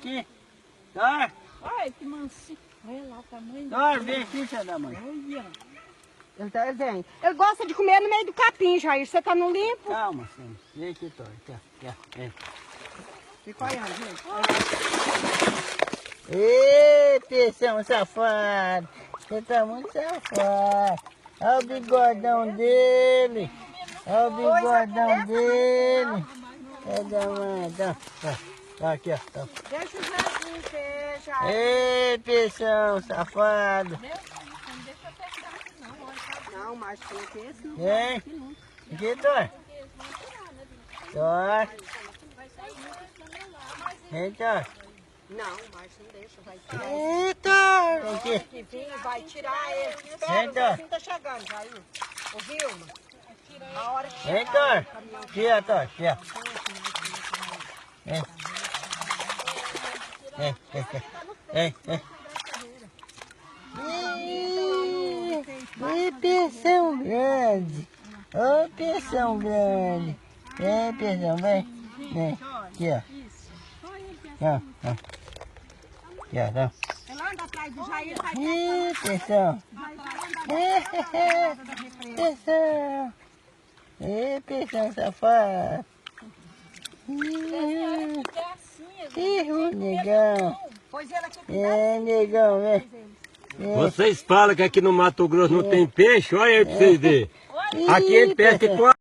aqui. Dor. Olha que mansinho. Olha lá o tamanho. Dor, vem aqui, filha da mãe. Olha. Ele vem. Ele gosta de comer no meio do capim, Jair. Você tá no limpo? Calma, filho. Vem aqui, Dor. Aqui, ó. Vem. Fica olhando, gente. Ê, peixão safado. Você tá muito safado. Olha o bigodão dele. Olha o bigodão dele. É da mãe. Tá aqui, ó. Tá. Deixa o Zezinho ver, Jair. Ê, peixão safado. Não, mas tem que esse não. Vem. Aqui, Dor. Dor. Vem, Dor. Não, mas não deixa, vai tirar. Eita! Vem aqui. Que vem, vai tirar ele. Vem, Espera, o Dor. Zezinho tá chegando, Jair. Ô, Vilma. A hora que Vem, chegar, Dor. Aqui, ó, Dor. Aqui, ó. Vem. Vem. Ih, peixão grande. Ô, peixão grande. Vem, peixão, vem. Vem. Aqui, ó. Ó. Aqui, ó, ó. ela anda atrás do Jair, vai Ih, peixão. Peixão. Ih, peixão safado. Ih, o negão. Pois ele aqui É, negão, vem. Vocês falam que aqui no Mato Grosso não tem peixe, olha aí pra vocês verem. Aqui ele pesca com